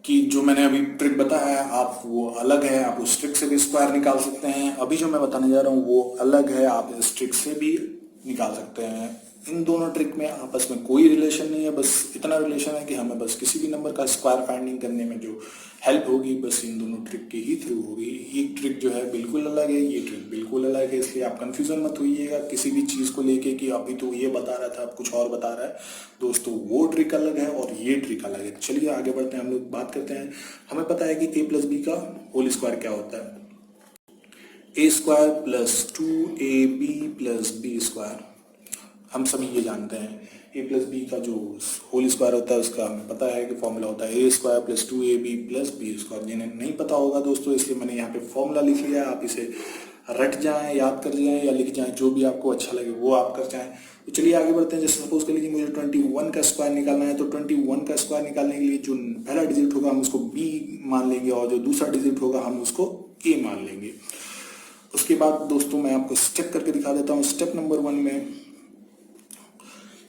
कि जो मैंने अभी ट्रिक बताया आप वो अलग है, आप उस ट्रिक से भी स्क्वायर निकाल सकते हैं। अभी जो मैं बताने जा रहा हूँ वो अलग है, आप इस ट्रिक से भी निकाल सकते हैं। इन दोनों ट्रिक में आपस में कोई रिलेशन नहीं है, बस इतना रिलेशन है कि हमें बस किसी भी नंबर का स्क्वायर फाइंडिंग करने में जो हेल्प होगी बस इन दोनों ट्रिक के ही थ्रू होगी। ये ट्रिक जो है बिल्कुल अलग है, ये ट्रिक बिल्कुल अलग है, इसलिए आप कंफ्यूजन मत होइएगा किसी भी चीज़ को लेके कि अभी तो ये बता रहा था अब कुछ और बता रहा है। दोस्तों वो ट्रिक अलग है और ये ट्रिक अलग है। चलिए आगे बढ़ते हैं, हम लोग बात करते हैं। हमें पता है कि a प्लस बी का होल स्क्वायर क्या होता है, a square plus 2ab plus B square. हम सभी ये जानते हैं a प्लस बी का जो होल स्क्वायर होता है उसका हमें पता है कि फॉर्मूला होता है a square plus 2ab plus B square. जिन्हें नहीं पता होगा दोस्तों इसलिए मैंने यहाँ पे फॉर्मूला लिख लिया, आप इसे रट जाएं, याद कर जाएं या लिख जाएं, जो भी आपको अच्छा लगे वो आप कर जाएं। तो चलिए आगे बढ़ते हैं। जैसे सपोज कर लीजिए मुझे 21 का स्क्वायर निकालना है, तो 21 का स्क्वायर निकालने के लिए जो पहला डिजिट होगा हम उसको b मान लेंगे और जो दूसरा डिजिट होगा हम उसको a मान लेंगे। उसके बाद दोस्तों मैं आपको स्टेप करके दिखा देता हूँ। स्टेप नंबर 1 में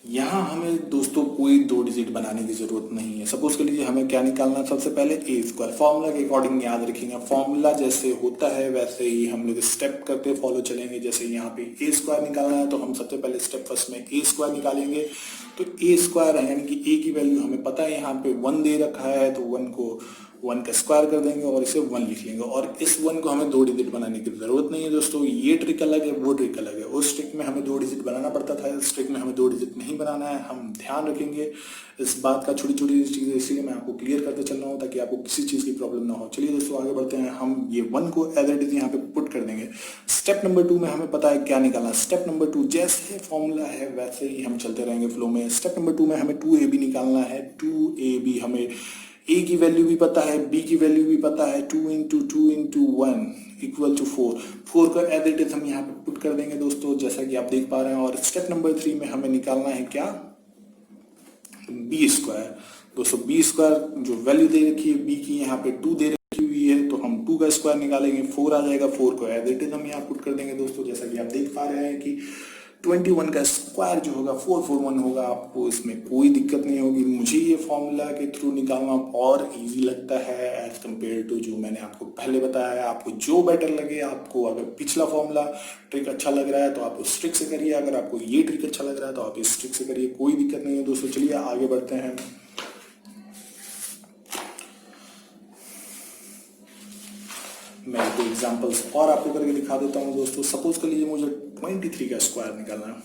यहाँ हमें दोस्तों कोई 2 डिजिट बनाने की जरूरत नहीं है। सपोज कर लीजिए हमें क्या निकालना है, सबसे पहले ए स्क्वायर। फॉर्मूला के अकॉर्डिंग याद रखेंगे, फॉर्मूला जैसे होता है वैसे ही हम लोग स्टेप करते फॉलो चलेंगे। जैसे यहाँ पे ए स्क्वायर निकालना है तो हम सबसे पहले स्टेप फर्स्ट में ए स्क्वायर निकालेंगे। तो ए स्क्वायर है यानी कि ए की वैल्यू हमें पता है यहाँ पे 1 दे रखा है, तो 1 को 1 का स्क्वायर कर देंगे और इसे 1 लिख लेंगे। और इस 1 को हमें 2 डिजिट बनाने की जरूरत नहीं है दोस्तों। ये ट्रिक अलग है, वो ट्रिक अलग है। उस ट्रिक में हमें 2 डिजिट बनाना पड़ता था, इस ट्रिक में हमें 2 डिजिट नहीं बनाना है। हम ध्यान रखेंगे इस बात का, छोटी छोटी चीजें, इसलिए मैं आपको क्लियर करते चल रहा हूँ ताकि आपको किसी चीज की प्रॉब्लम ना हो। चलिए दोस्तों आगे बढ़ते हैं। हम ये 1 को एज इट इज यहाँ पे पुट कर देंगे। स्टेप नंबर 2 में हमें पता है क्या निकालना। स्टेप नंबर 2 जैसे फॉर्मूला है वैसे ही हम चलते रहेंगे फ्लो में। स्टेप नंबर 2 में हमें 2ab निकालना है। 2ab हमें a की वैल्यू भी पता है, b की वैल्यू भी पता है। 2 इंटू 1 इक्वल टू 4। 4 का एज इट इज हम यहाँ पे पुट कर देंगे दोस्तों, जैसा कि आप देख पा रहे हैं। और स्टेप नंबर 3 में हमें निकालना है क्या, बी स्क्वायर। दोस्तों बी स्क्वायर जो वैल्यू दे रखी है बी की यहाँ पे 2 दे रखी हुई है, तो हम 2 का स्क्वायर निकालेंगे, 4 आ जाएगा। 4 को एज इट इज हम यहाँ पुट कर देंगे दोस्तों, जैसा कि आप देख पा रहे हैं कि 21 का स्क्वायर जो होगा 441 होगा। आपको इसमें कोई दिक्कत नहीं होगी। मुझे ये फॉर्मूला के थ्रू निकालना और इजी लगता है एज कम्पेयर टू जो मैंने आपको पहले बताया है। आपको जो बेटर लगे, आपको अगर पिछला फॉर्मूला ट्रिक अच्छा लग रहा है तो आप उस ट्रिक से करिए, अगर आपको ये ट्रिक अच्छा लग रहा है तो आप इस ट्रिक से करिए, कोई दिक्कत नहीं है दोस्तों। चलिए आगे बढ़ते हैं। मैं दो एग्जांपल्स और आपको करके दिखा देता हूं दोस्तों। सपोज कर लीजिए मुझे 23 का स्क्वायर निकालना है।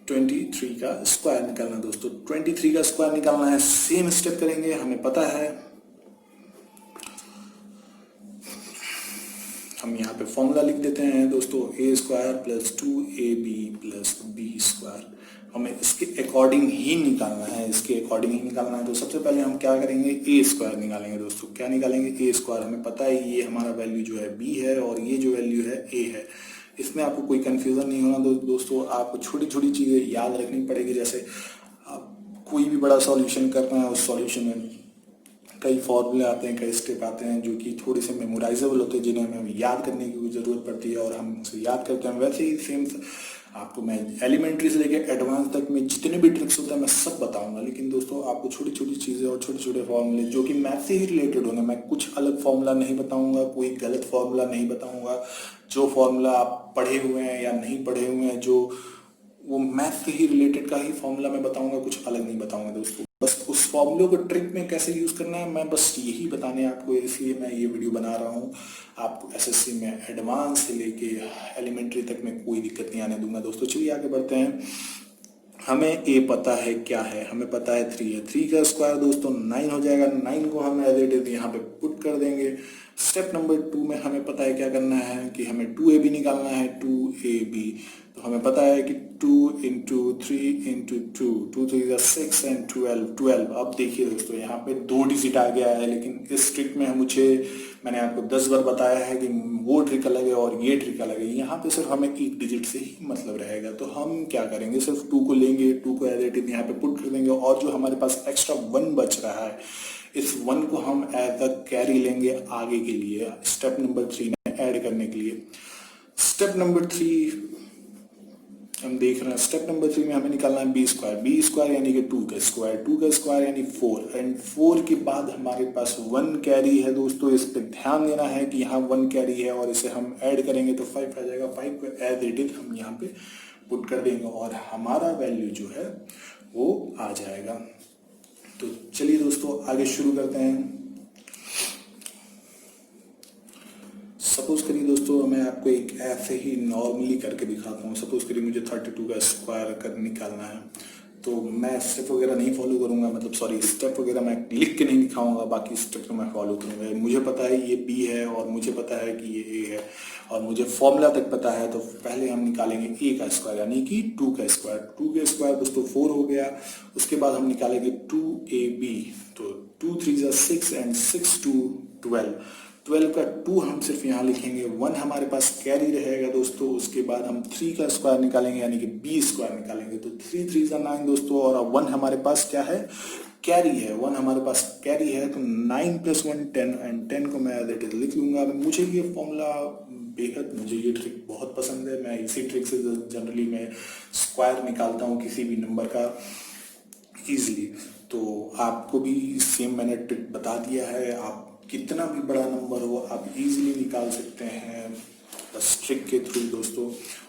23 का स्क्वायर निकालना है दोस्तों। 23 का स्क्वायर निकालना है, सेम स्टेप करेंगे। हमें पता है, हम यहाँ पे फॉर्मूला लिख देते हैं दोस्तों, A square plus 2ab plus B square. हमें इसके अकॉर्डिंग ही निकालना है, इसके अकॉर्डिंग ही निकालना है। तो सबसे पहले हम क्या करेंगे, ए स्क्वायर निकालेंगे दोस्तों। क्या निकालेंगे, ए स्क्वायर। हमें पता है ये हमारा वैल्यू जो है बी है और ये जो वैल्यू है ए है। इसमें आपको कोई कंफ्यूजन नहीं होना दोस्तों। आपको छोटी छोटी चीज़ें याद रखनी पड़ेगी। जैसे आप कोई भी बड़ा सॉल्यूशन करना है, उस सॉल्यूशन में कई फॉर्मूले आते हैं, कई स्टेप आते हैं जो कि थोड़े से मेमोराइजेबल होते हैं, जिन्हें हमें याद करने की ज़रूरत पड़ती है और हम उसे याद करते हैं। वैसे ही सेम आपको मैं एलिमेंट्री से लेकर एडवांस तक में जितने भी ट्रिक्स होते हैं मैं सब बताऊंगा। लेकिन दोस्तों आपको छोटी छोटी चीज़ें और छोटे छोटे फॉर्मूले जो कि मैथ से ही रिलेटेड होंगे, मैं कुछ अलग फॉर्मूला नहीं बताऊंगा, कोई गलत फॉर्मूला नहीं बताऊंगा। जो फॉर्मूला आप पढ़े हुए हैं या नहीं पढ़े हुए हैं, जो वो मैथ से ही रिलेटेड का ही फॉर्मूला मैं बताऊंगा, कुछ अलग नहीं बताऊंगा दोस्तों। बस उस फॉर्मूले को ट्रिक में कैसे यूज करना है मैं बस यही बताने आपको, इसलिए मैं ये वीडियो बना रहा हूँ। आपको एसएससी में एडवांस से लेके एलिमेंट्री तक में कोई दिक्कत नहीं आने दूंगा दोस्तों। चलिए आगे बढ़ते हैं। हमें ए पता है क्या है, हमें पता है 3 है। 3 का स्क्वायर दोस्तों 9 हो जाएगा। 9 को हम एज इट इज यहाँ पे पुट कर देंगे। स्टेप नंबर 2 में हमें पता है क्या करना है कि हमें 2ab निकालना है। 2ab तो हमें पता है कि 2 इंटू 3 इंटू 2, 2 3 6 एंड 12। अब देखिए दोस्तों यहाँ पे 2 डिजिट आ गया है, लेकिन इस ट्रिक में मैंने आपको 10 बार बताया है कि वो ट्रिक अलग है और ये ट्रिक अलग है। यहाँ पे सिर्फ हमें एक डिजिट से ही मतलब रहेगा। तो हम क्या करेंगे, सिर्फ 2 को लेंगे, 2 को एज इट इज यहाँ पे पुट कर देंगे और जो हमारे पास एक्स्ट्रा 1 बच रहा है, इस 1 को हम एज अ कैरी लेंगे आगे के लिए, स्टेप नंबर 3 में ऐड करने के लिए। स्टेप नंबर 3 हम देख रहे हैं। स्टेप नंबर 3 में हमें निकालना है बी स्क्वायर। बी स्क्वायर यानी कि 2 का स्क्वायर, 2 का स्क्वायर यानी 4 एंड 4 के बाद हमारे पास 1 कैरी है दोस्तों। इस पर ध्यान देना है कि यहाँ 1 कैरी है और इसे हम ऐड करेंगे तो 5 आ जाएगा। 5 को एज इट इज हम यहाँ पे पुट कर देंगे और हमारा वैल्यू जो है वो आ जाएगा। तो चलिए दोस्तों आगे शुरू करते हैं। सपोज करिए दोस्तों मैं आपको एक ऐसे ही नॉर्मली करके दिखाता हूँ। सपोज करिए मुझे 32 का स्क्वायर कर निकालना है, तो मैं स्टेप वगैरह नहीं फॉलो करूंगा, मतलब सॉरी स्टेप वगैरह मैं लिख के नहीं दिखाऊंगा, बाकी स्टेप तो मैं फॉलो करूंगा। मुझे पता है ये बी है और मुझे पता है कि ये ए है और मुझे फॉर्मूला तक पता है। तो पहले हम निकालेंगे ए का स्क्वायर यानी कि 2 का स्क्वायर। 2 का स्क्वायर दोस्तों 4 हो गया। उसके बाद हम निकालेंगे 2ab, तो 2 3 6 एंड 6 2 12। 12 का 2 हम सिर्फ यहाँ लिखेंगे। 1 हमारे पास कैरी रहेगा दोस्तों। उसके बाद हम 3 का स्क्वायर निकालेंगे यानी कि बी स्क्वायर निकालेंगे। तो 3 3 9 दोस्तों और 1 हमारे पास क्या है, कैरी है। 1 हमारे पास कैरी है तो 9 + 1 10 एंड 10 को मैं एज इट इज लिख लूंगा। मुझे ये फॉर्मूला बेहद, मुझे ये ट्रिक बहुत पसंद है। मैं इसी ट्रिक से जनरली मैं स्क्वायर निकालता हूँ किसी भी नंबर का ईजिली। तो आपको भी सेम मैंने ट्रिक बता दिया है। आप कितना भी बड़ा नंबर हो आप इजीली निकाल सकते हैं बस ट्रिक के थ्रू दोस्तों।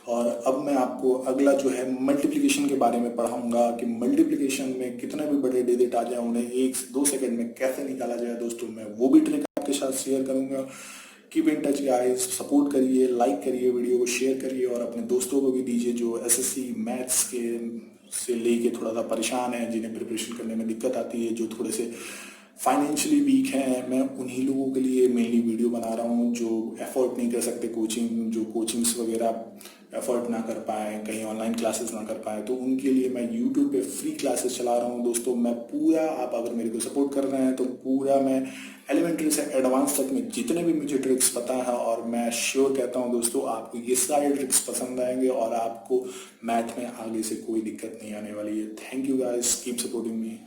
और अब मैं आपको अगला जो है मल्टीप्लिकेशन के बारे में पढ़ाऊंगा कि मल्टीप्लिकेशन में कितने भी बड़े डिजिट आ जाए उन्हें 1 से 2 सेकंड में कैसे निकाला जाए दोस्तों। मैं वो भी ट्रिक आपके साथ शेयर करूंगा। Keep in touch guys, support करिए, लाइक करिए, वीडियो को शेयर करिए और अपने दोस्तों को भी दीजिए जो एसएससी मैथ्स के से लेके थोड़ा सा परेशान है, जिन्हें प्रिपरेशन करने में दिक्कत आती है, जो थोड़े से फाइनेंशियली वीक हैं। मैं उन्हीं लोगों के लिए मेनली वीडियो बना रहा हूँ जो एफर्ट नहीं कर सकते कोचिंग, जो कोचिंग्स वगैरह एफर्ट ना कर पाए, कहीं ऑनलाइन क्लासेस ना कर पाए, तो उनके लिए मैं यूट्यूब पे फ्री क्लासेस चला रहा हूँ दोस्तों। मैं पूरा, आप अगर मेरे को सपोर्ट कर रहे हैं तो पूरा मैं एलिमेंट्री से एडवांस तक में जितने भी मुझे ट्रिक्स पता है, और मैं श्योर कहता हूँ दोस्तों आपको ये सारे ट्रिक्स पसंद आएंगे और आपको मैथ में आगे से कोई दिक्कत नहीं आने वाली है। Thank you guys, keep supporting me.